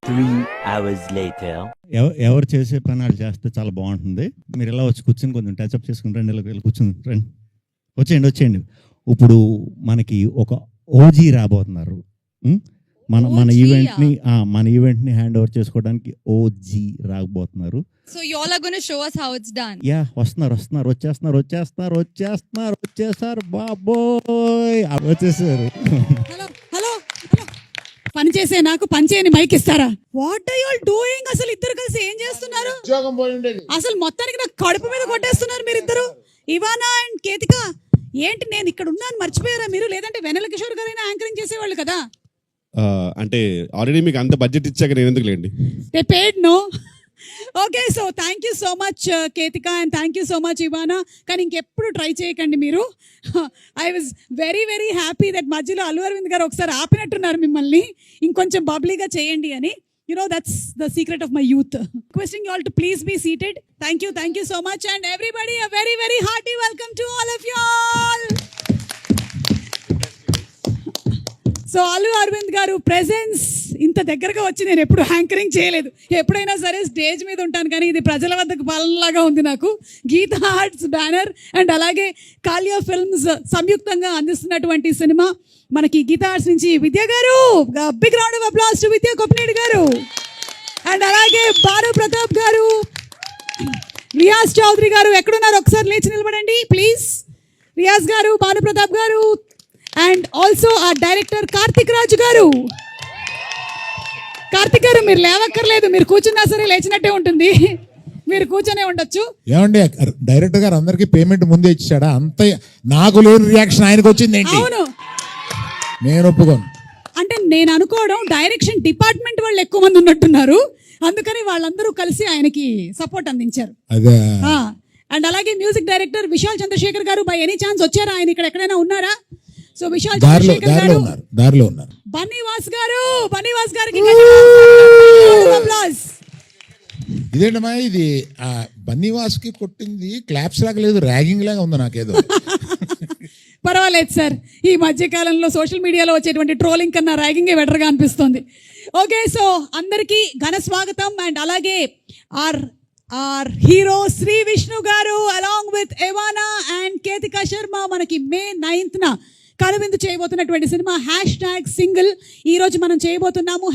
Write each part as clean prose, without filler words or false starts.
3 hours later. ఎవరు చేసే పని వాళ్ళు చేస్తే చాలా బాగుంటుంది. మీరు ఇలా వచ్చి కూర్చొని కొంచెం టచ్అప్ చేసుకుని రండి, ఇలా కూర్చుని రండి, వచ్చేయండి. ఇప్పుడు మనకి ఒక ఓజీ రాబోతున్నారు. మన ఈవెంట్ని హ్యాండ్ ఓవర్ చేసుకోవడానికి ఓజీ రాబోతున్నారు. So you all are going to show us how it's done. Yeah, వచ్చేస్తారు బాబోయ్, వచ్చేసారు. హలో పని చేసే నాకు పని చేయని మైక్ ఇస్తారా? What are you all doing? అసలు ఇద్దరు కలిసి ఏం చేస్తున్నారు? అసలు మొత్తానికి నాకు కడుపు మీద కొట్టేస్తున్నారు మీరిద్దరు. ఇవానా అండ్ కేతిక, ఏంటి నేను ఇక్కడ ఉన్నాను మర్చిపోయారా మీరు? లేదంటే వెన్నెల కిషోర్ గారైనా యాంకరింగ్ చేసేవాళ్ళు కదా. అంటే ఆల్రెడీ మీకు అంత బడ్జెట్ ఇచ్చాక నేను ఎందుకు లేండి. They paid no. Okay, so thank you so much Ketika and thank you so much Ivana. కానీ ఇంకెప్పుడు ట్రై చేయకండి మీరు. I was very very happy that మధ్యలో అల్లు అరవింద్ గారు ఒకసారి ఆపినట్టున్నారు మిమ్మల్ని, ఇంకొంచెం బబ్లీగా చేయండి అని. You know, that's the secret of my youth. Requesting you all to please be seated. Thank you so much, and everybody a very very hearty welcome to all of you all. So Allu Aravind garu presence ఇంత దగ్గరగా వచ్చి నేను ఎప్పుడు anchoring చేయలేదు. ఎప్పుడైనా సరే stage మీద ఉంటాను, కానీ ఇది ప్రజల వద్దకు పాలనలాగా ఉంది నాకు. గీతా ఆర్ట్స్ బ్యానర్ అండ్ అలాగే కాలియా ఫిల్మ్స్ సంయుక్తంగా అందిస్తున్నటువంటి సినిమా మనకి గీతా ఆర్ట్స్ నుంచి విద్య గారు, big round of applause to Vidya Koppineedi గారు, అండ్ అలాగే భాను ప్రతాప్ గారు, రియాజ్ చౌదరి గారు. ఎక్కడున్నారు? ఒకసారి లేచి నిలబడండి ప్లీజ్. రియాజ్ గారు, భాను ప్రతాప్ గారు, అండ్ ఆల్సో ఆ డైరెక్టర్ కార్తిక్ రాజు గారు. కార్తిక్ గారు మీరు లేవక్కర్లేదు, మీరు కూర్చున్నా సరే లేచినట్టే ఉంటుంది, మీరు కూర్చొనే ఉండొచ్చు. ఏమండి, డైరెక్టర్ గారు అందరికి పేమెంట్ ముందే ఇచ్చాడా? అంత నాకు లేని రియాక్షన్ ఆయనకు వచ్చింది ఏంటి? అవును, నేను ఒప్పుకోను. అంటే నేను అనుకోవడం డైరెక్షన్ డిపార్ట్మెంట్ వాళ్ళు ఎక్కువ మంది ఉన్నట్టున్నారు, అందుకని వాళ్ళందరూ కలిసి ఆయనకి సపోర్ట్ అందించారు. అదే. అండ్ అలాగే మ్యూజిక్ డైరెక్టర్ విశాల్ చంద్రశేఖర్ గారు బై ఎనీ ఛాన్స్ వచ్చారా? ఆయన ఇక్కడ ఎక్కడైనా ఉన్నారా? సో విశాల్ చంద్రశేఖర్ గారు, దారిలో ఉన్నారు. బన్నీవాస్ గారికి ఇదేంటమ్మా ఇది? బన్నీవాస్ కి కొట్టింది క్లాప్స్ లాగా లేదు, ర్యాగింగ్ లాగా ఉంది నాకేదో. పర్వాలేదు సార్, ఈ మధ్యకాలంలో సోషల్ మీడియాలో వచ్చేటువంటి ట్రోలింగ్ కన్నా ర్యాగింగే బెటర్గా అనిపిస్తుంది. ఓకే, సో అందరికీ ఘన స్వాగతం. అండ్ అలాగే ఆర్ హీరో శ్రీ విష్ణు గారు along with Ivana and Ketika Sharma మనకి May 9th కనువిందు చేయబోతున్నటువంటి సినిమా #సింగిల్. ఈ రోజు మనం చేయబోతున్నాము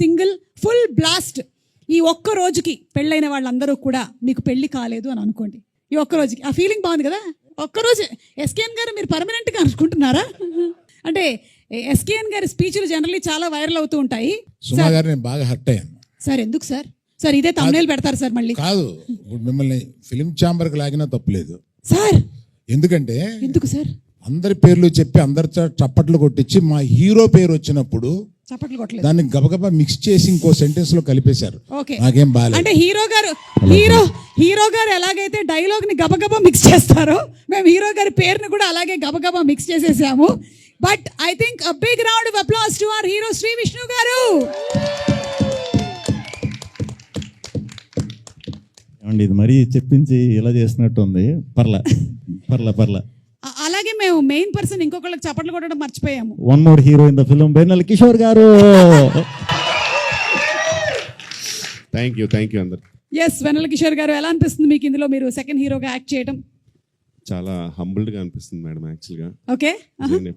#సింగిల్ ఫుల్ బ్లాస్ట్. ఈ ఒక్క రోజుకి పెళ్ళైన వాళ్ళందరూ కూడా మీకు పెళ్లి కాలేదు అని అనుకోండి. ఈ ఒక్క రోజుకి ఆ ఫీలింగ్ బాగుంది కదా. ఒక్కరోజు ఎస్కేఎన్ గారు మీరు పర్మనెంట్గా అనుకుంటున్నారా? అంటే ఎస్కేఎన్ గారి స్పీచ్లు జనరల్లీ చాలా వైరల్ అవుతూ ఉంటాయి. సుమా గారు నేను బాగా హర్ట్ అయ్యాను సార్. ఎందుకు సార్? సార్ ఇదే తమ్నేల్ పెడతారు సార్ మళ్ళీ. కాదు, ఇప్పుడు మిమ్మల్ని ఫిలిం ఛాంబర్కి లాగినా తప్పులేదు సార్. ఎందుకు సార్? అందరి పేర్లు చెప్పి అందరి చప్పట్లు కొట్టించి మా హీరో పేరు వచ్చినప్పుడు చప్పట్లు కొట్టలేదు, దాన్ని గబగబా మిక్స్ చేసి ఇంకో సెంటెన్స్ లో కలిపేశారు. నాకేం బాగాలేదు. అంటే హీరో గారు ఎలాగైతే డైలాగ్ ని గబగబా మిక్స్ చేస్తారో మేము హీరో గారి పేరుని కూడా అలాగే గబగబా మిక్స్ చేసేసాము. But I think a big round of applause to our hero Shri Vishnu garu. ఏమండి, ఇది మరీ చెప్పించి ఇలా చేసినట్టు ఉంది. పర్లా. అలాగే మేము మెయిన్ పర్సన్ ఇంకొకళ్ళకి చప్పట్లు కొట్టడం మర్చిపోయాము. One more hero in the film, Vennela Kishore గారు. థ్యాంక్ యూ అందరు. ఎస్, వెన్నెల కిషోర్ గారు, ఎలా అనిపిస్తుంది మీకు ఇందులో మీరు సెకండ్ హీరోగా యాక్ట్ చేయడం? చాలా హంబుల్డ్ గా అనిపిస్తుంది మేడం. యాక్చువల్ గా ఓకే,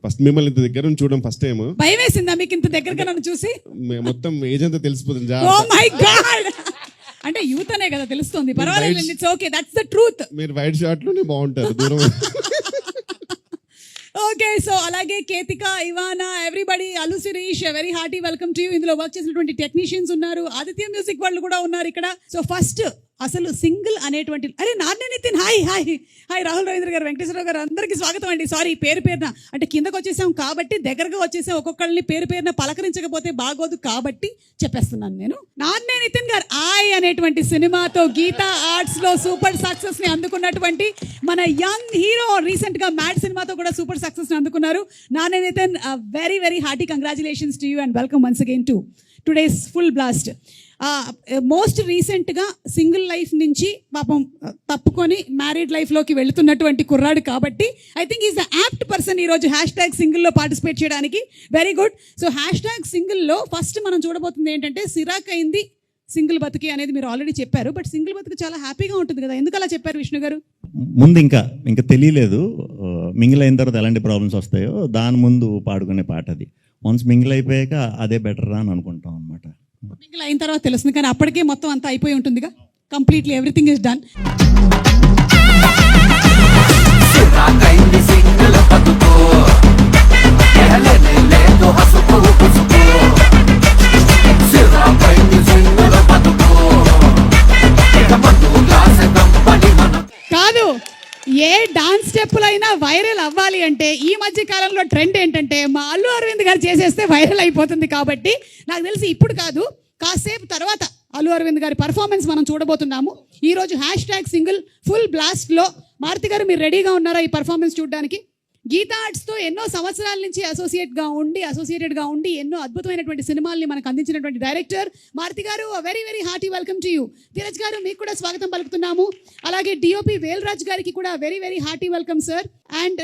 ఫస్ట్ మిమ్మల్ని ఇంత దగ్గర నుంచి చూడడం ఫస్ట్ టైం. భయం వేసిందా మీకు ఇంత దగ్గరగా నన్ను చూసి? మొత్తం ఏజ్ అంతా తెలిసిపోతుంది. ఓ మై గాడ్, అంటే యూత్ అనే కదా తెలుస్తుంది. పర్వాలేదు, it's okay, that's the truth. మీరు వైట్ షార్ట్ లోనే బాగుంటారు దూరం. ఓకే, సో అలాగే Ketika, Ivana, everybody, Allu Sirish, very hearty welcome to you. ఇందులో వర్క్ చేసినటువంటి టెక్నీషియన్స్ ఉన్నారు, ఆదిత్య మ్యూజిక్ వాళ్ళు కూడా ఉన్నారు ఇక్కడ. సో ఫస్ట్ అసలు సింగిల్ అనేటువంటి నాన్నే నితిన్, హాయ్ రాహుల్ రవీంద్ర గారు, వెంకటేశ్వరరావు గారు, అందరికీ స్వాగతం అండి. సారీ పేరున అంటే కిందకు వచ్చేసాం కాబట్టి దగ్గరగా వచ్చేసాం, ఒక్కొక్కళ్ళని పేరున పలకరించకపోతే బాగోదు కాబట్టి చెప్పేస్తున్నాను నేను. నాన్నే నితిన్ గారు అనేటువంటి సినిమాతో గీతా ఆర్ట్స్ లో సూపర్ సక్సెస్ ని అందుకున్నటువంటి మన యంగ్ హీరో, రీసెంట్ గా మ్యాడ్ సినిమాతో కూడా సూపర్ సక్సెస్ ని అందుకున్నారు. నాన్నే Nitin, very very hearty congratulations to you and welcome once again to today's full blast. Most రీసెంట్గా సింగిల్ లైఫ్ నుంచి పాపం తప్పుకొని మ్యారీడ్ లైఫ్లోకి వెళుతున్నటువంటి కుర్రాడు కాబట్టి I think is the apt person ఈరోజు #సింగిల్లో పార్టిసిపేట్ చేయడానికి. Very good. సో #సింగిల్లో ఫస్ట్ మనం చూడబోతుంది ఏంటంటే సిరాక్ అయింది సింగిల్ బతుకి అనేది మీరు ఆల్రెడీ చెప్పారు. బట్ సింగిల్ బతుకు చాలా హ్యాపీగా ఉంటుంది కదా, ఎందుకు అలా చెప్పారు విష్ణు గారు? ముందు ఇంకా తెలియలేదు మింగిల్ అయిన తర్వాత ఎలాంటి ప్రాబ్లమ్స్ వస్తాయో దాని ముందు పాడుకునే పాట అది. వన్స్ మింగిల్ అయిపోయాక అదే బెటర్ రా అని అనుకుంటాం అనమాట. మింగిల్ అయిన తర్వాత తెలుస్తుంది, కానీ అప్పటికే మొత్తం అంతా అయిపోయి ఉంటుందిగా, కంప్లీట్లీ ఎవ్రీథింగ్ ఇస్ డన్. కాదు, ఏ డాన్స్ స్టెప్పులైనా వైరల్ అవ్వాలి అంటే ఈ మధ్య కాలంలో ట్రెండ్ ఏంటంటే మా అల్లు అరవింద్ గారు చేసేస్తే వైరల్ అయిపోతుంది. కాబట్టి నాకు తెలిసి ఇప్పుడు కాదు, కాసేపు తర్వాత అల్లు అరవింద్ గారి పర్ఫార్మెన్స్ మనం చూడబోతున్నాము. ఈరోజు #సింగిల్ ఫుల్ బ్లాస్ట్లో మారుతి గారు మీరు రెడీగా ఉన్నారా ఈ పర్ఫార్మెన్స్ చూడడానికి? గీతా ఆర్ట్స్తో ఎన్నో సంవత్సరాల నుంచి అసోసియేటెడ్గా ఉండి ఎన్నో అద్భుతమైనటువంటి సినిమాల్ని మనకు అందించినటువంటి డైరెక్టర్ మారుతి గారు, very very hearty welcome to you. Dheeraj గారు మీకు కూడా స్వాగతం పలుకుతున్నాము. అలాగే డిఓపి వేల్రాజ్ గారికి కూడా very very hearty welcome sir. And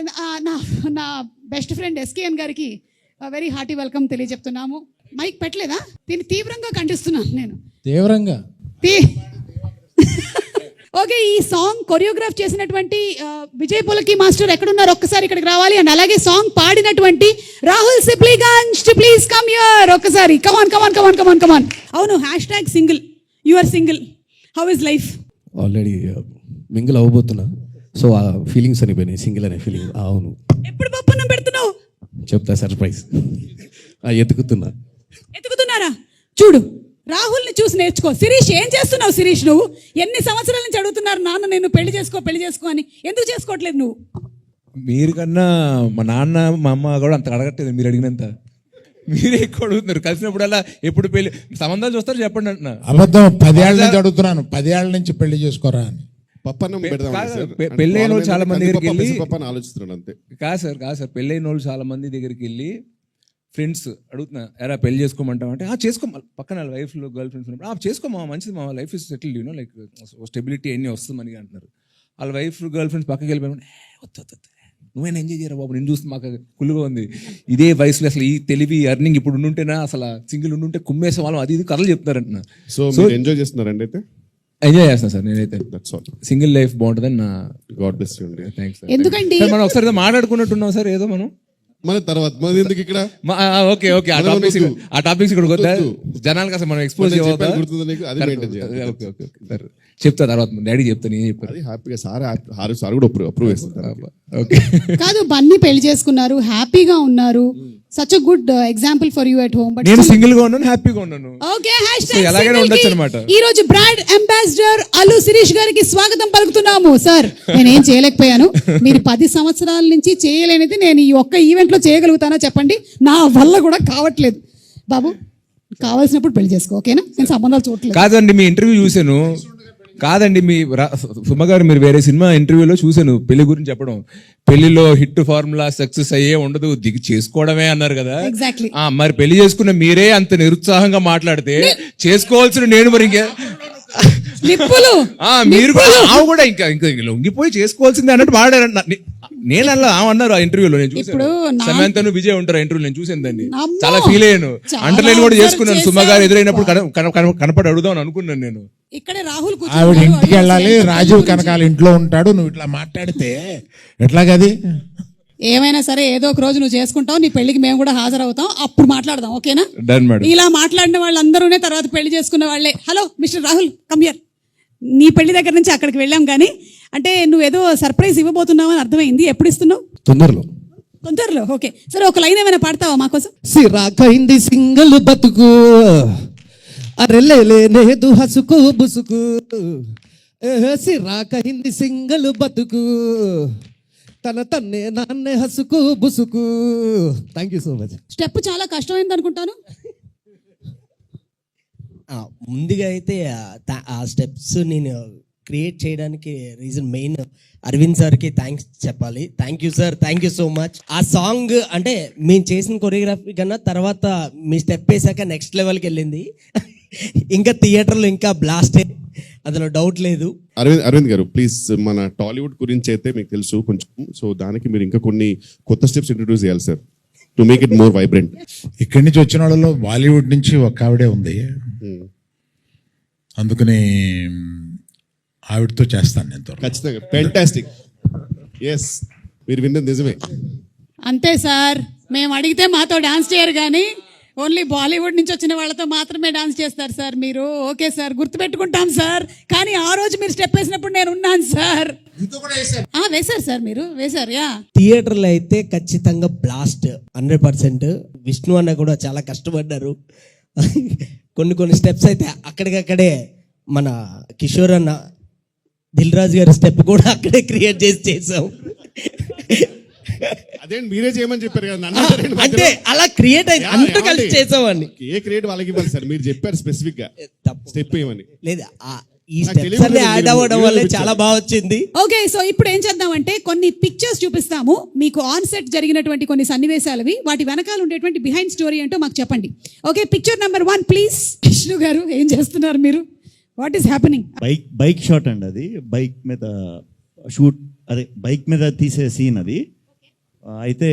నా బెస్ట్ ఫ్రెండ్ ఎస్కేఎన్ గారికి వెరీ హార్టీ వెల్కమ్ తెలియజెప్తున్నాము. మైక్ పెట్టలేదా? దీన్ని తీవ్రంగా ఖండిస్తున్నాను నేను. తీవ్రంగా ఓకే, ఈ సాంగ్ కొరియోగ్రాఫ్ చేసినటువంటి విజయ్ పులకి మాస్టర్ ఎక్కడున్నారు ఒక్కసారి ఇక్కడికి రావాలి. అండ్ అలాగే సాంగ్ పాడినటువంటి Rahul Sipligunj please come here ఒక్కసారి. కమాన్. అవును, #single you are single, how is life? Already mingle అవ్వబోతున్నా, సో ఆ ఫీలింగ్స్ అనిపోయినాయి, సింగిల్ అనే ఫీలింగ్. అవును, ఎప్పుడు పప్పున్నం పెడుతున్నావు? చెప్తా, సర్ప్రైజ్. ఎత్తుకుతున్నారా? చూడు, రాహుల్ని చూసి నేర్చుకో. శిరీష్, ఏం చేస్తున్నావు శిరీష్? నువ్వు ఎన్ని సంవత్సరాల నుంచి అడుగుతున్నారు నాన్న నేను పెళ్లి చేసుకో అని, ఎందుకు చేసుకోవట్లేదు నువ్వు? మీరు కన్నా మా నాన్న మా అమ్మ కూడా అంత అడగట్లేదు మీరు అడిగినంత. మీరే ఎక్కువ అడుగుతున్నారు. కలిసినప్పుడల్లా ఎప్పుడు పెళ్లి సంబంధాలు చూస్తారు చెప్పండి అంటున్నా. అబద్ధం. 10 ఏళ్ళ నుంచి అడుగుతున్నాను, 10 ఏళ్ళ నుంచి పెళ్లి చేసుకోరా అని. పప్పన్నం పెడదాం పెళ్ళైన వాళ్ళు చాలా మంది దగ్గరికి వెళ్ళి పప్పని ఆలోచిస్తున్నాడు అంతే. కాదు సార్ పెళ్ళైన వాళ్ళు చాలా మంది దగ్గరికి వెళ్ళి ఫ్రెండ్స్ అడుగుతున్నా, ఎరా పెళ్లి చేసుకోమంటావు అంటే చేసుకో. పక్కన వైఫ్లో గర్ల్ ఫ్రెండ్స్ ఉన్నప్పుడు చేసుకోమా, మంచిది మా life is settled, you know like stability అన్నీ వస్తుందని అంటున్నారు. వాళ్ళ వైఫ్ గర్ల్ ఫ్రెండ్స్ పక్కకి వెళ్ళిపోయి వద్దు నువ్వైనా ఎంజాయ్ చేయరా బాబు, నేను చూస్తే మాకు కుళ్ళుగా ఉంది. ఇదే వయసులో అసలు ఈ తెలివి అర్నింగ్ ఇప్పుడు ఉండుంటేనా అసలు సింగిల్ ఉండుంటే కుమ్మేసే వాళ్ళం అది ఇది కథలు చెప్తారంటున్నా. సో ఎంజాయ్ చేస్తున్నారండి అయితే? ఎంజాయ్ చేస్తాను సార్ నేనైతే. సింగిల్ లైఫ్ బాగుంటుందని నా గాడ్ బ్లెస్ యూ అండి. థ్యాంక్స్. ఎందుకండి మనం ఒకసారి ఏదో మాట్లాడుకున్నట్టున్నాం సార్, ఏదో మనం మన తర్వాత మన ఎందుకు ఇక్కడ ఓకే ఆ టాపిక్స్ ఇక్కడ వద్దా జనాలకు అసలు మనం ఎక్స్పోజ్ సార్ చెప్తా తర్వాత డాడీ చెప్తాను ఏం చెప్పారు. అది హ్యాపీగా సార్ కూడా అప్రూవ్ చేస్తారు. ఓకే కాదు, బన్నీ పెళ్లి చేసుకున్నారు, హ్యాపీగా ఉన్నారు. Such a good example for you at home. నేను సింగిల్ గా ఉన్నాను, హ్యాపీగా ఉన్నాను. ఓకే, ఎలాగైనా ఉండొచ్చు అనమాట. ఈ రోజు బ్రాండ్ అంబాసిడర్ అల్లు శిరీష్ గారికి స్వాగతం పలుకుతున్నాము. సార్, నేనేం చేయలేకపోయాను, మీరు 10 సంవత్సరాల నుంచి చేయలేనిది నేను ఈ ఒక్క ఈవెంట్ లో చేయగలుగుతానా చెప్పండి? నా వల్ల కూడా కావట్లేదు. బాబు, కావాల్సినప్పుడు పెళ్లి చేసుకో, ఓకేనా? నేను సంబంధాలు చూడలేదు. కాదండి, మీ ఇంటర్వ్యూ చూశాను. కాదండి, మీ సుమ గారు మీరు వేరే సినిమా ఇంటర్వ్యూలో చూశాను పెళ్లి గురించి చెప్పడం. పెళ్లిలో హిట్ ఫార్ములా సక్సెస్ అయ్యే ఉండదు, దిగి చేసుకోవడమే అన్నారు కదా. ఎగ్జాక్ట్లీ. మరి పెళ్లి చేసుకున్న మీరే అంత నిరుత్సాహంగా మాట్లాడితే చేసుకోవాల్సిన నేను మరి ఇంకా మీరు కూడా ఇంకా లొంగిపోయి చేసుకోవాల్సిందే అన్నట్టు వాడారంట. నేను అలా అన్నారు ఆ ఇంటర్వ్యూలో, నేను చూసాను. సమంతను విజయ్ ఉంటారు ఇంటర్వ్యూ, నేను చూసాను దాన్ని, చాలా ఫీల్ అయ్యాను. అండర్లైన్ కూడా చేసుకున్నాను. సుమ గారు ఎదురైనప్పుడు కనపడి అడుగుదాం అనుకున్నాను నేను. ఇక్కడే రాహుల్ ఆవిడ ఇంటికి వెళ్ళాలి, రాజీవ్ కనకాల ఇంట్లో ఉంటాడు, నువ్వు ఇట్లా మాట్లాడితే ఎట్లాగది? ఏమైనా సరే ఏదో ఒక రోజు నువ్వు చేసుకుంటావు, నీ పెళ్లికి మేము కూడా హాజరవుతాం, అప్పుడు మాట్లాడదాం, ఓకేనా? ఇలా మాట్లాడిన వాళ్ళందరూనే తర్వాత పెళ్లి చేసుకున్న వాళ్ళే. Hello mister Rahul, come here. నీ పెళ్లి దగ్గర నుంచి అక్కడికి వెళ్ళాం, కానీ అంటే నువ్వేదో సర్ప్రైజ్ ఇవ్వబోతున్నావు అని అర్థమైంది. ఎప్పుడు ఇస్తున్నావు? తొందరలో. ఓకే, సరే ఒక లైన్ ఏమైనా పాడతావా మాకోసం? సిరాకైంది సింగిల్ బతుకు, అరెలేదు హసుకు బుసుకు, సిరాకైంది సింగిల్ బతుకు, తన్నే నాన్నే హసుకు బుసుకు. Thank you so much. Step చాలా కష్టమైంది అనుకుంటాను. ముందుగా అయితే ఆ స్టెప్స్ నేను క్రియేట్ చేయడానికి రీజన్ మెయిన్ అరవింద్ సార్కి థ్యాంక్స్ చెప్పాలి. Thank you sir, thank you so much. ఆ సాంగ్ అంటే మేము చేసిన కొరియోగ్రఫీ కన్నా తర్వాత మీ స్టెప్ వేసాక నెక్స్ట్ లెవెల్కి వెళ్ళింది. ఇంకా థియేటర్లో ఇంకా బ్లాస్టే, అందులో డౌట్ లేదు. అరవింద్ గారు ప్లీజ్, మన టాలీవుడ్ గురించి అయితే మీకు తెలుసు కొంచెం, సో దానికి మీరు ఇంకా కొన్ని కొత్త స్టెప్స్ ఇంట్రొడ్యూస్ చేయాలి sir, to make it more vibrant. ఇక్కడి నుంచి వచ్చిన వాళ్ళలో బాలీవుడ్ నుంచి ఒక ఆవిడే ఉంది, అందుకని ఆవిడతో చేస్తాను నేను త్వరలో. ఖచ్చితంగా ఫ్యాంటాస్టిక్. ఎస్, మీరు విన్నది నిజమే. అంతే సార్, మేము అడిగితే మాతో డాన్స్ చేయరు కానీ ఓన్లీ బాలీవుడ్ నుంచి వచ్చిన వాళ్ళతో మాత్రమే డాన్స్ చేస్తారు సార్ మీరు. ఓకే సార్, గుర్తుపెట్టుకుంటాం సార్. కానీ ఆ రోజు మీరు స్టెప్ వేసినప్పుడు నేను ఉన్నాను సార్. వేశారు సార్, మీరు వేశారు. యా, థియేటర్లో అయితే ఖచ్చితంగా బ్లాస్ట్ 100%. విష్ణు అన్న కూడా చాలా కష్టపడ్డారు. కొన్ని స్టెప్స్ అయితే అక్కడికక్కడే మన కిషోర్ అన్న, దిల్ రాజు గారి స్టెప్ కూడా అక్కడే క్రియేట్ చేసాం. అదే మీరే చేయమని చెప్పారు కదా నన్ను. అంటే అలా క్రియేట్ అయింది, అంతా కలిసి చేసామని. ఏ క్రియేట్ వాళ్ళకి ఇవ్వాలి సార్, మీరు చెప్పారు స్పెసిఫిక్ గా స్టెప్ ఏమని. లేదా ఈ స్టెప్స్ అన్ని యాడ్ అవ్వడం వల్లే చాలా బాగా వచ్చింది. ఓకే, సో ఇప్పుడు ఏం చేద్దామంటే కొన్ని పిక్చర్స్ చూపిస్తాము మీకు, ఆన్ సెట్ జరిగినటువంటి కొన్ని సన్నివేశాలవి, వాటి వెనకాల ఉండేటువంటి బిహైండ్ స్టోరీ ఏంటో మాకు చెప్పండి. Okay, picture number 1 please. Vishnu గారు ఏం చేస్తున్నారు మీరు? What is happening? Bike shot అండి అది. బైక్ మీద షూట్, అదే బైక్ మీద తీసే సీన్ అది. అయితే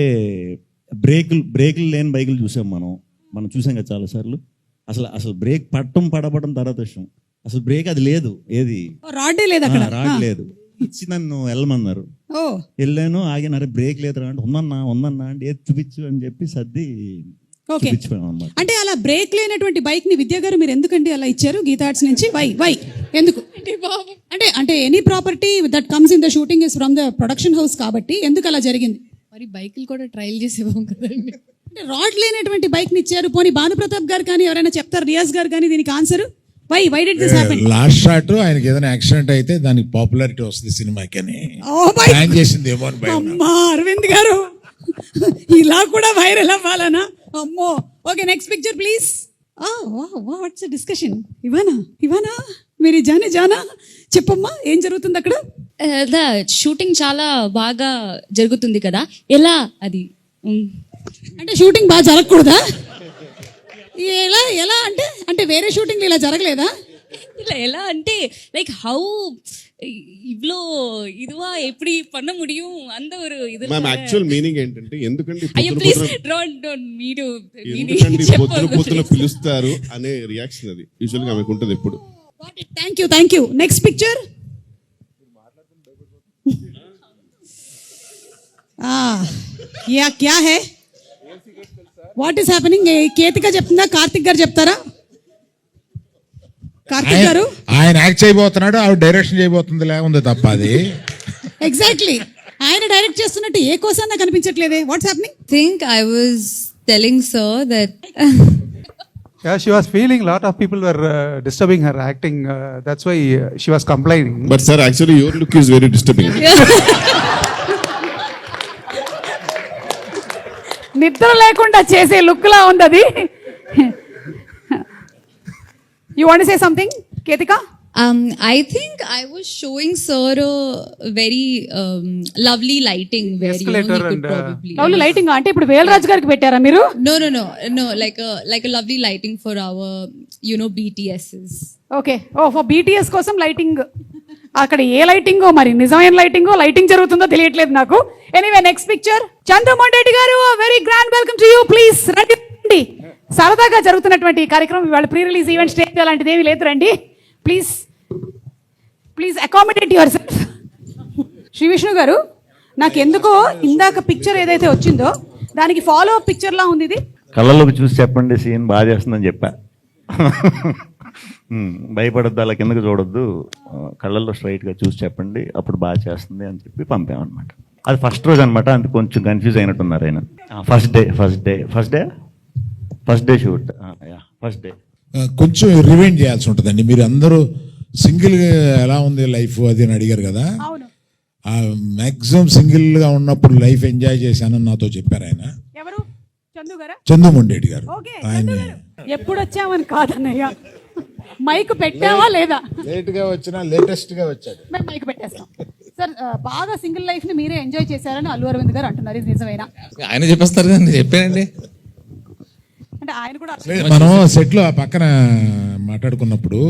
బ్రేకులు లేని బైకులు చూసాం మనం చూసాం కదా చాలాసార్లు. అసలు బ్రేక్ పడబడడం తర్వాత విషయం, అసలు బ్రేక్ అది లేదు, ఏది రాడే లేదు అక్కడ, రాడ్ లేదు. ఇచ్చి నన్ను వెళ్ళమన్నారు, వెళ్ళాను, ఆగినారు, బ్రేక్ లేదు అంటే ఉందన్నా అంటే ఏది చూపించు అని చెప్పి సర్ది చూపించాను అన్నమాట. అంటే అలా బ్రేక్ లేనటువంటి బైక్ ని విద్యా గారు మీరు ఎందుకండి అలా ఇచ్చారు గీతా ఆర్ట్స్ నుంచి? వై ఎందుకు? అంటే any property that comes in the shooting is from the production house కాబట్టి ఎందుకు అలా జరిగింది? మరి బైకులు కూడా ట్రయల్ చేసేవాం కదండి. అంటే రాడ్ లేనటువంటి బైక్ ని ఇచ్చారు. పోనీ భానుప్రతాప్ గారు కానీ ఎవరైనా చెప్తారు, రియాజ్ గారు కానీ దీనికి answer why did this happen? Last shot ఆయనకి ఏదైనా యాక్సిడెంట్ అయితే దానికి పాపులారిటీ వస్తుంది సినిమాకి అని ప్లాన్ చేసింది ఏమో అని భయం. అమ్మా అరవింద్ గారు, ఇలా కూడా వైరల్ అవ్వాలనా? అమ్మో. Okay, next picture please. What's discussion? Ivana మీరు జానా చెప్పమ్మా, ఏం జరుగుతుంది అక్కడ? షూటింగ్ చాలా బాగా జరుగుతుంది కదా, ఎలా అది? అంటే షూటింగ్ బాగా జరగకూడదా? ఎలా అంటే వేరే షూటింగ్ ఇలా జరగలేదా? இல்லை எல்லாம் வந்துட்டு லைக் ஹவு இவ்வளோ இதுவா எப்படி பண்ண முடியும் அந்த ஒரு இது. మ్యామ్ యాక్చువల్ మీనింగ్ ఏంటంటే ఎందుకండి అయ్యో ప్లీజ్ డోంట్ మీరు పొద్దున పిలుస్తారు అనే రియాక్షన్ అది యూజువల్ గా ఆమెకు ఉంటుంది ఎప్పుడు. Thank you. Next picture. క్యా హై, వాట్ ఈస్ హ్యాపెనింగ్? కేతిక చెప్తుందా, కార్తిక్ గారు చెప్తారా? కార్తిక్ గారు ఆయన యాక్ట్ చేయబోతున్నాడు, ఆవిడ డైరెక్షన్ చేయబోతుంది లేకుంది తప్ప అది. ఎగ్జాక్ట్లీ, ఆయన డైరెక్ట్ చేస్తున్నట్టు ఏ కోసం నాకు కనిపించట్లేదే. What's happening? Think I was telling sir that Yeah, she was feeling a lot of people were disturbing her acting. That's why she was complaining. But sir actually your look is very disturbing. నిద్ర లేకుండా చేసే look లా ఉంది అది. You want to say something, Ketika? I think I was showing sir a very lovely lighting where you know, he could probably lovely lighting అంటే ఇప్పుడు వేలరాజ్ గారికి పెట్టారా మీరు? No, like a lovely lighting for our BTSs. Okay, for BTS కోసం lighting. అక్కడ ఏ lighting మరి నిజమైన లైటింగ్ జరుగుతుందో తెలియట్లేదు నాకు. Anyway next picture. Chandramohan Reddy గారు, very grand welcome to you. Please రండి. సరదాగా జరుగుతున్నటువంటి ఈ కార్యక్రమం ఇవాళ ప్రీ రిలీజ్ ఈవెంట్, స్టేజ్ అలాంటిది ఏమీ లేదు, రండి please accommodate yourself. Sree Vishnu గారు, నాకు ఎందుకో ఇందాక పిక్చర్ ఏదైతే వచ్చిందో దానికి ఫాలో అప్ పిక్చర్ లా ఉంది ఇది. కళ్ళలోకి చూసి చెప్పండి, సీన్ బాగా చేస్తుందని చెప్పా. భయపడద్దు, అలా కిందకు చూడొద్దు, కళ్ళల్లో స్ట్రైట్గా చూసి చెప్పండి, అప్పుడు బాగా చేస్తుంది అని చెప్పి పంపామన్నమాట. అది ఫస్ట్ రోజు అనమాట, అందుకు కొంచెం కన్ఫ్యూజ్ అయినట్టున్నారు ఆయన. First day shoot, first day కొంచెం రివైండ్ చేయాల్సి ఉంటుందండి. మీరు అందరూ సింగిల్ ఎలా ఉంది లైఫ్ అది అని అడిగారు కదా. మ్యాక్సిమం సింగిల్ గా ఉన్నప్పుడు లైఫ్ ఎంజాయ్ చేశానని నాతో చెప్పారు ఆయన. ఎవరు? చంద్రమోహన్ రెడ్డి గారు. ఆయన ఎప్పుడు వచ్చామని కాదన్నయ్య, మైక్ పెట్టావా లేదా? లేట్ గా వచ్చినా లేటెస్ట్ గా వచ్చాడు. మేము మైక్ పెట్టేస్తాం. సార్ బాగా సింగిల్ లైఫ్ ని మీరే ఎంజాయ్ చేశారని అల్లు అరవింద్ గారు అంటున్నారు, ఇది నిజమేనా? ఆయన చెప్పేస్తారు కదా, చెప్పానండి. అంటే ఆయన కూడా లేదు, మనం సెట్ లో ఆ పక్కన మాట్లాడుకున్నప్పుడు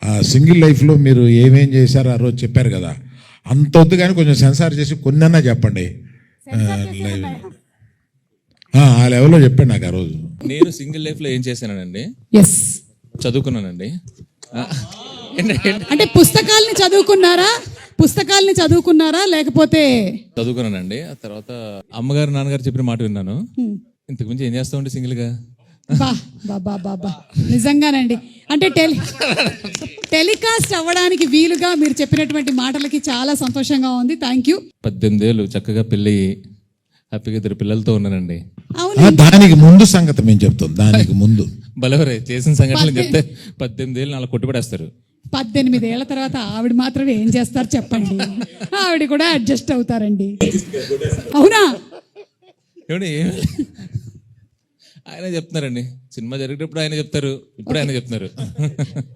ఆ సింగిల్ లైఫ్ లో మీరు ఏమేం చేశారో ఆ రోజు చెప్పారు కదా, అంత వద్దు కానీ కొంచెం సెన్సార్ చేసి కొన్నన్నా చెప్పండి. ఆ లెవెల్లో చెప్పండి నాకు ఆ రోజు. నేను సింగిల్ లైఫ్ లో ఏం చేశానండి, ఎస్ చదువుకున్నానండి. అంటే పుస్తకాల్ని చదువుకున్నారా లేకపోతే? చదువుకున్నానండి. ఆ తర్వాత అమ్మగారు నాన్నగారు చెప్పిన మాట విన్నాను. ఇంతకు మించి ఏం చేస్తామండి సింగిల్ గా. బాబా నిజంగానండి. అంటే టెలికాస్ట్ అవ్వడానికి వీలుగా మీరు చెప్పినటువంటి మాటలకి చాలా సంతోషంగా ఉంది. Thank you. 18 ఏళ్ళు చక్కగా పెళ్ళి హ్యాపీగా 2 పిల్లలతో ఉన్నానండి. దానికి ముందు సంగతి మేము చెప్తాం. దానికి ముందు బలవరే చేసిన సంఘటనలు చెప్తే 18 ఏళ్ళు అలా కొట్టుబడేస్తారు. 18 ఏళ్ల తర్వాత ఆవిడ మాత్రమే ఏం చేస్తారు చెప్పండి? ఆవిడ కూడా అడ్జస్ట్ అవుతారండి. అవునా? ఏమండి ఆయన చెప్తున్నారండి, సినిమా జరిగేటప్పుడు ఆయన చెప్తారు, ఇప్పుడు ఆయన చెప్తున్నారు.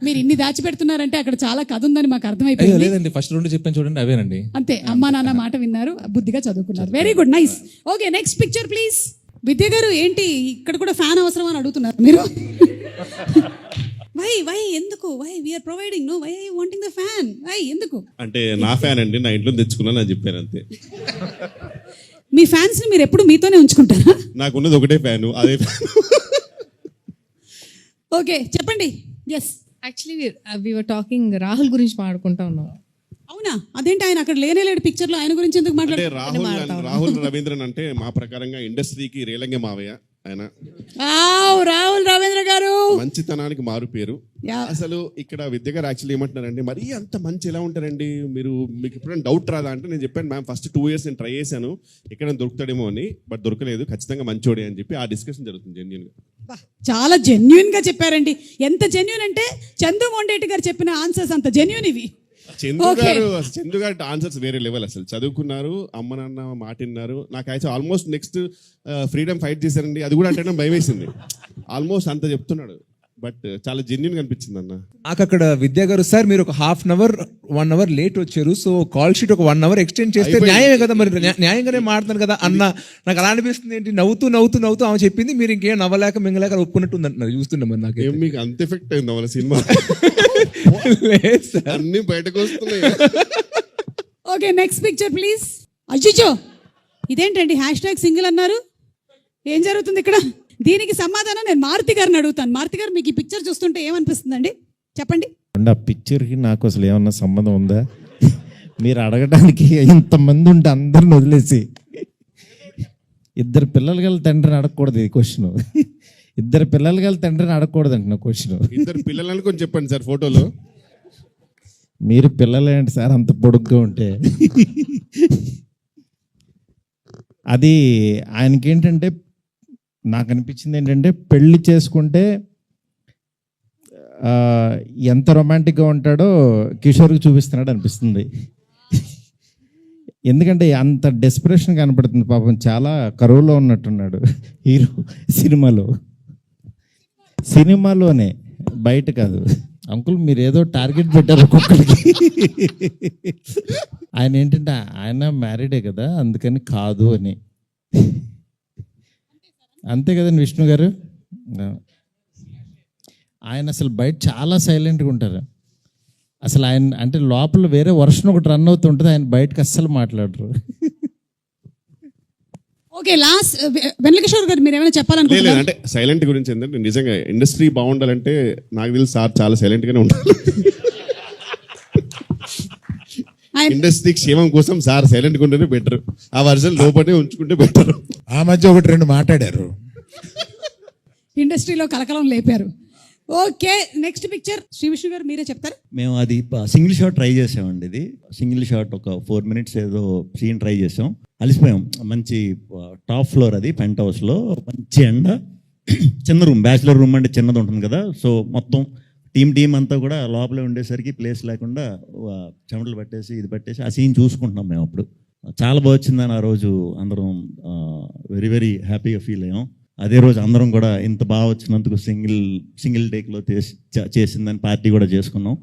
మీరు ఇన్ని దాచిపెడుతున్నారంటే అక్కడ చాలా కథ ఉందని మాకు అర్థమైపోయింది. లేదండి, ఫస్ట్ 2 చెప్పాను చూడండి, అవేనండి. అంతే, అమ్మా నాన్న మాట విన్నారు, బుద్ధిగా చదువుకున్నారు. Very good, nice. Okay, next picture please. Vidya గారు ఏంటి ఇక్కడ కూడా ఫ్యాన్ అవసరం అని అడుగుతున్నారు మీరు? వై ఎందుకు? Why we are providing, no why wanting the fan? Why ఎందుకు? అంటే నా ఫ్యాన్ అండి, నా ఇంట్లో తెచ్చుకున్నాను అని చెప్పాను అంతే. మీ ఫ్యాన్స్ ని మీరు ఎప్పుడు మీతోనే ఉంచుకుంటారా? నాకున్నది ఒకటే ఫ్యాను, అదే ఫ్యాన్. ఓకే చెప్పండి. Yes, actually we were talking Rahul గురించి మాట్లాడుకుంటా ఉన్నాం. అవునా? అదేంటి ఆయన అక్కడ లేనేలేడు పిక్చర్ లో, ఆయన గురించి ఎందుకు అంటే మాట్లాడారు? రాహుల్ రవీంద్రన్ అంటే మా ప్రకారంగా ఇండస్ట్రీకి రేలంగే మావయ్య ఆయన. రాహుల్ రవీంద్ర గారు మంచితనానికి మారు పేరు. అసలు ఇక్కడ విద్య గారు యాక్చువల్లీ ఏమంటున్నారంటే, మరీ అంత మంచి ఎలా ఉంటారండి మీరు, మీకు ఎప్పుడైనా డౌట్ రాదా అంటే, నేను చెప్పాను మ్యామ్ ఫస్ట్ 2 years నేను ట్రై చేశాను ఎక్కడ దొరుకుతాడేమో అని, బట్ దొరకలేదు, ఖచ్చితంగా మంచోడే అని చెప్పి ఆ డిస్కషన్ జరుగుతుంది జెన్యూన్ గా. చాలా జెన్యున్ గా చెప్పారండి. ఎంత జెన్యున్ అంటే చందు మొండేటి గారు చెప్పిన ఆన్సర్స్ అంత జెన్యున్ ఇవి. చందు గారి ఆన్సర్స్ వేరే లెవెల్. అసలు చదువుకున్నారు, అమ్మ నాన్న మాట విన్నారు. నాకు actual almost next freedom fight చేశారండి, అది కూడా అంటే భయం వేసింది. ఆల్మోస్ట్ అంత చెప్తున్నాడు, బట్ చాలా జెన్యున్ అనిపించింది అన్న. నాకు అక్కడ విద్యా గారు, సార్ మీరు ఒక 1/2 hour 1 hour లేట్ వచ్చారు, సో కాల్ షీట్ ఒక 1 hour ఎక్స్టెండ్ చేస్తే న్యాయమే కదా, మరి న్యాయంగానే మాట్లాడుతాను కదా అన్న. నాకు అలా అనిపిస్తుంది, ఏంటి నవ్వుతూ ఆమె చెప్పింది, మీరు ఇంకేం నవ్వలేక మింగలేక ఒప్పుకున్నట్టు ఉంది అంటున్నారు. చూస్తున్నా మరి నాకు మీకు అంత ఎఫెక్ట్ అయింది వాళ్ళ సినిమా, అన్ని బయటకు వస్తున్నాయి. Okay, next picture please. అజ్జిచో, ఇదేంటండి #సింగిల్ అన్నారు? ఏం జరుగుతుంది ఇక్కడ? దీనికి సమాధానం నేను మారుతి గారిని అడుగుతాను. మారుతి గారు, మీకు ఈ పిక్చర్ చూస్తుంటే ఏమనిపిస్తుందండి చెప్పండి? ఆ పిక్చర్కి నాకు అసలు ఏమన్నా సంబంధం ఉందా? మీరు అడగడానికి ఇంతమంది ఉంటే అందరిని వదిలేసి 2 పిల్లలు గల తండ్రిని అడగకూడదు ఈ క్వశ్చన్. 2 పిల్లలు గల తండ్రిని అడగకూడదు అంటున్నా క్వశ్చన్. 2 పిల్లలని కొంచెం చెప్పండి సార్ ఫోటోలో. మీరు పిల్లలేంటి సార్ అంత పొడుగ్గా ఉంటే? అది ఆయనకి ఏంటంటే, నాకు అనిపించింది ఏంటంటే, పెళ్లి చేసుకుంటే ఎంత రొమాంటిక్గా ఉంటాడో కిషోర్కి చూపిస్తున్నాడు అనిపిస్తుంది. ఎందుకంటే అంత డెస్పరేషన్ కనపడుతుంది. పాపం చాలా కరువులో ఉన్నట్టున్నాడు హీరో సినిమాలోనే, బయట కాదు. అంకుల్ మీరు ఏదో టార్గెట్ పెట్టారు ఒక్కొక్కరికి. ఆయన ఏంటంటే ఆయన మ్యారీడే కదా, అందుకని కాదు అని. అంతే కదండి విష్ణు గారు? ఆయన అసలు బయట చాలా సైలెంట్గా ఉంటారు. అసలు ఆయన అంటే లోపల వేరే వర్షన్ ఒకటి రన్ అవుతుంటుంది, ఆయన బయటకు అస్సలు మాట్లాడరు. ఓకే, లాస్ట్ వెంకటేశ్వర గారు మీరు ఏమైనా చెప్పాలనుకుంటున్నారా? అంటే సైలెంట్ గురించి ఏంటంటే, నిజంగా ఇండస్ట్రీ బాగుండాలంటే నాకు తెలిసి సార్ చాలా సైలెంట్ గానే ఉంటారు. ఇండస్ట్రీ క్షేమం కోసం సార్ సైలెంట్ గా ఉంటేనే బెటర్, ఆ వర్షన్ లోపలే ఉంచుకుంటే బెటర్. ఆ మధ్య 1-2 మాట్లాడారు, ఇండస్ట్రీలో కలకలం లేపారు. Okay, next picture Shri Vishnu గారు మీరే చెప్తారు. మేము అది సింగిల్ షాట్ ట్రై చేసామండి. ఇది సింగిల్ షాట్ ఒక 4 minutes ఏదో సీన్ ట్రై చేసాం, అలిసిపోయాం. మంచి టాప్ ఫ్లోర్, అది పెంట్ హౌస్లో, మంచి ఎండ, చిన్న రూమ్, బ్యాచిలర్ రూమ్ అంటే చిన్నది ఉంటుంది కదా. సో మొత్తం టీం అంతా కూడా లోపలే ఉండేసరికి ప్లేస్ లేకుండా చెమటలు పట్టేసి ఇది పట్టేసి ఆ సీన్ చూసుకుంటున్నాం మేము. అప్పుడు చాలా బాగా వచ్చిందని ఆ రోజు అందరం వెరీ వెరీ హ్యాపీగా ఫీల్ అయ్యాం. అదే రోజు అందరం కూడా ఇంత బాగా వచ్చినందుకు సింగిల్ టేక్లో చేసిందని పార్టీ కూడా చేసుకున్నాం.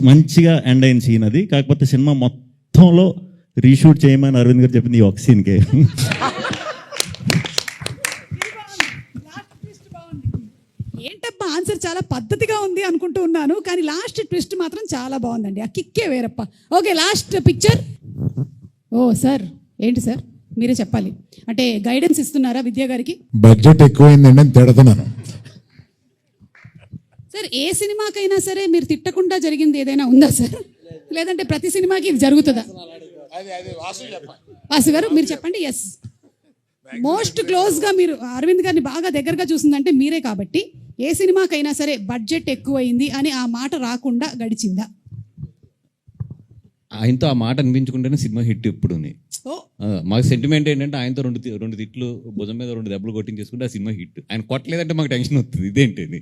మంచిగా ఎండ్ అయిన సీన్ అది. కాకపోతే సినిమా మొత్తంలో రీషూట్ చేయమని అరవింద్ గారు చెప్పింది ఈ ఒక సీన్కే. ఏంటప్పా ఆన్సర్ చాలా పద్ధతిగా ఉంది అనుకుంటూ ఉన్నాను, కానీ లాస్ట్ ట్విస్ట్ మాత్రం చాలా బాగుందండి. ఆ కిక్కే వేరప్ప. Okay, last picture. Oh sir, ఏంటి సార్ మీరే చెప్పాలి. అంటే గైడెన్స్ ఇస్తున్నారా విద్యా గారికి? బడ్జెట్ ఎక్కువైందండి అని తిడుతున్నాను. సార్ ఏ సినిమాకైనా సరే మీరు తిట్టకుండా జరిగింది ఏదైనా ఉందా సార్? లేదంటే ప్రతి సినిమాకి ఇది జరుగుతుందా? వాసు గారు మీరు చెప్పండి. ఎస్, మోస్ట్ క్లోజ్గా మీరు అరవింద్ గారిని బాగా దగ్గరగా చూసిందంటే మీరే కాబట్టి ఏ సినిమాకైనా సరే బడ్జెట్ ఎక్కువైంది అని ఆ మాట రాకుండా గడిచిందా? ఆయనతో ఆ మాట అనిపించుకుంటేనే సినిమా హిట్ ఇప్పుడు. ఓ మాకు సెంటిమెంట్ ఏంటంటే ఆయనతో రెండు తిట్లు భుజం మీద 2 దెబ్బలు కొట్టించేసుకుంటే ఆ సినిమా హిట్. ఆయన కొట్టలేదంటే మాకు టెన్షన్ వస్తుంది. ఇదేంటి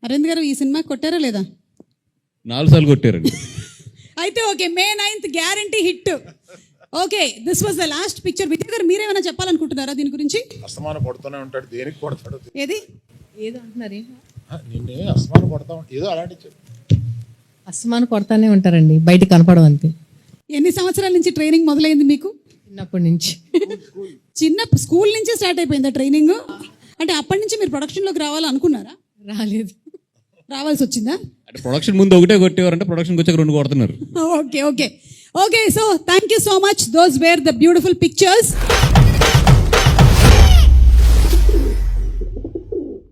అరవింద్ గారు ఈ సినిమా కొట్టారా లేదా? 4 సార్లు కొట్టారండి. అయితే okay, May 9th guarantee hit. Okay, this was the last picture. విద్యా గారు మీరేమైనా చెప్పాలనుకుంటున్నారా దీని గురించి? అస్తమానం కొడుతూనే ఉంటాడు, దేనికి కొడతాడు? ఏది ఏదో అంటున్నారు, నిన్నే అస్తమానం కొడతా ఉంటాడు, ఏదో అలాంటి చెప్పు. అస్తమానం కొడతానే ఉంటారండి, బయట కనపడడం అంతే. ఎన్ని సంవత్సరాల నుంచి ట్రైనింగ్ మొదలైంది మీకు? చిన్నప్పటి నుంచి. చిన్న స్కూల్ నుంచే స్టార్ట్ అయిపోయిందా ట్రైనింగ్? అంటే అప్పటి నుంచి మీరు ప్రొడక్షన్లోకి రావాలనుకున్నారా? రాలేదు. రావాల్సి వచ్చిందా? అంటే ప్రొడక్షన్ ముందు ఒకటే కొట్టేవారంటే ప్రొడక్షన్కి వచ్చాక 2 కొడుతున్నారు. Okay okay okay, so thank you so much. Those wear the beautiful pictures.